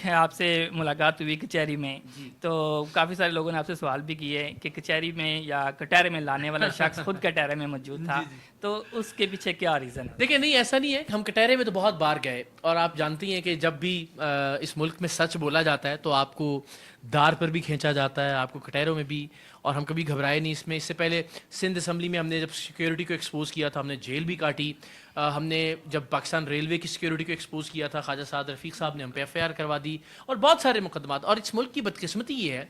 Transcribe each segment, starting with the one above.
ہے آپ سے ملاقات ہوئی کچہری میں، تو کافی سارے لوگوں نے آپ سے سوال بھی کیے کہ کچہری میں یا کٹہرے میں لانے والا شخص خود کٹہرے میں موجود تھا، تو اس کے پیچھے کیا ریزن ہے؟ دیکھیں، نہیں ایسا نہیں ہے. ہم کٹہرے میں تو بہت بار گئے، اور آپ جانتی ہیں کہ جب بھی اس ملک میں سچ بولا جاتا ہے تو آپ کو دار پر بھی کھینچا جاتا ہے، آپ کو کٹہروں میں بھی. اور ہم کبھی گھبرائے نہیں اس میں. اس سے پہلے سندھ اسمبلی میں ہم نے جب سیکیورٹی کو ایکسپوز کیا تھا، ہم نے جیل بھی کاٹی. ہم نے جب پاکستان ریلوے کی سیکیورٹی کو ایکسپوز کیا تھا، خواجہ سعد رفیق صاحب نے ہم پہ ایف آئی آر کروا دی، اور بہت سارے مقدمات. اور اس ملک کی بدقسمتی یہ ہے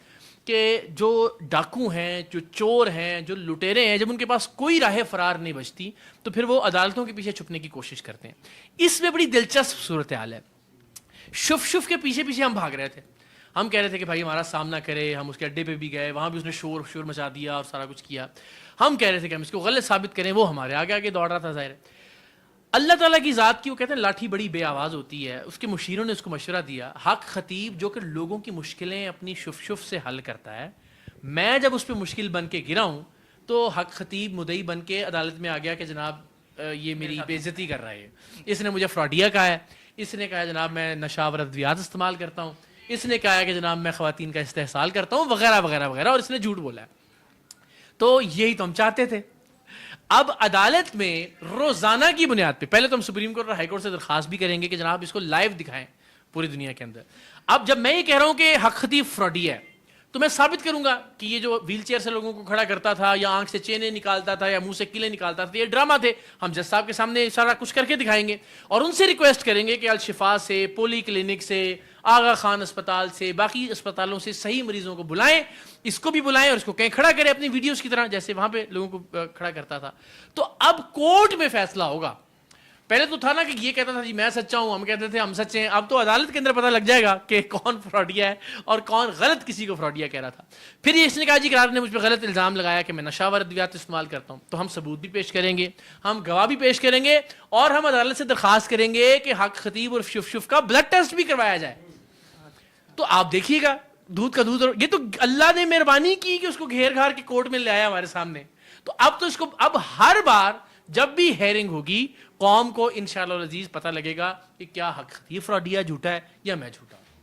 کہ جو ڈاکو ہیں، جو چور ہیں، جو لٹیرے ہیں، جب ان کے پاس کوئی راہ فرار نہیں بچتی تو پھر وہ عدالتوں کے پیچھے چھپنے کی کوشش کرتے ہیں. اس میں بڑی دلچسپ صورتحال ہے. شف کے پیچھے پیچھے ہم بھاگ رہے تھے. ہم کہہ رہے تھے کہ بھائی ہمارا سامنا کرے. ہم اس کے اڈے پہ بھی گئے، وہاں بھی اس نے شور مچا دیا اور سارا کچھ کیا. ہم کہہ رہے تھے کہ ہم اس کو غلط ثابت کریں، وہ ہمارے آگے آگے دوڑ رہا تھا. ظاہر ہے اللہ تعالیٰ کی ذات کی، وہ کہتے ہیں لاٹھی بڑی بے آواز ہوتی ہے. اس کے مشیروں نے اس کو مشورہ دیا. حق خطیب جو کہ لوگوں کی مشکلیں اپنی شف سے حل کرتا ہے، میں جب اس پہ مشکل بن کے گرا ہوں تو حق خطیب مدعی بن کے عدالت میں آ گیا کہ جناب یہ میری بے عزتی کر رہا ہے، اس نے مجھے فراڈیا کہا ہے، اس نے کہا ہے جناب میں نشہ آور ادویات استعمال کرتا ہوں، اس نے کہا ہے کہ جناب میں خواتین کا استحصال کرتا ہوں، وغیرہ وغیرہ وغیرہ، اور اس نے جھوٹ بولا ہے. تو یہی تو ہم چاہتے تھے. اب عدالت میں روزانہ کی بنیاد پہ پہلے تو ہم سپریم کورٹ اور ہائی کورٹ سے درخواست بھی کریں گے کہ جناب اس کو لائیو دکھائیں پوری دنیا کے اندر. اب جب میں یہ کہہ رہا ہوں کہ حق خطیب فراڈی ہے تو میں ثابت کروں گا کہ یہ جو ویل چیئر سے لوگوں کو کھڑا کرتا تھا، یا آنکھ سے چینیں نکالتا تھا، یا منہ سے کیلیں نکالتا تھا، یہ ڈرامہ تھے. ہم جج صاحب کے سامنے سارا کچھ کر کے دکھائیں گے، اور ان سے ریکویسٹ کریں گے کہ الشفا سے، پولی کلینک سے، آغا خان اسپتال سے، باقی اسپتالوں سے صحیح مریضوں کو بلائیں، اس کو بھی بلائیں اور اس کو کہیں کھڑا کریں اپنی ویڈیوز کی طرح جیسے وہاں پہ لوگوں کو کھڑا کرتا تھا. تو اب کورٹ میں فیصلہ ہوگا. پہلے تو تھا نا کہ یہ کہتا تھا جی میں سچا ہوں، ہم کہتے تھے ہم سچے ہیں. اب تو عدالت کے اندر پتہ لگ جائے گا کہ کون فراڈیا ہے اور کون غلط کسی کو فراڈیا کہہ رہا تھا. پھر اس نے کہا جی قرار نے مجھ پہ غلط الزام لگایا کہ میں نشہ آور ادویات استعمال کرتا ہوں. تو ہم ثبوت بھی پیش کریں گے، ہم گواہ بھی پیش کریں گے، اور ہم عدالت سے درخواست کریں گے کہ حق خطیب اور شف کا بلڈ ٹیسٹ بھی کروایا جائے. تو آپ دیکھیے گا دودھ کا دودھ. اور یہ تو اللہ نے مہربانی کی کہ اس کو گھیر گھار کے کورٹ میں لے آیا ہمارے سامنے. تو اب تو اس کو اب ہر بار جب بھی ہیئرنگ ہوگی قوم کو انشاءاللہ العزیز پتہ لگے گا کہ کیا حق خطیب فراڈیا جھوٹا ہے یا میں جھوٹا ہوں.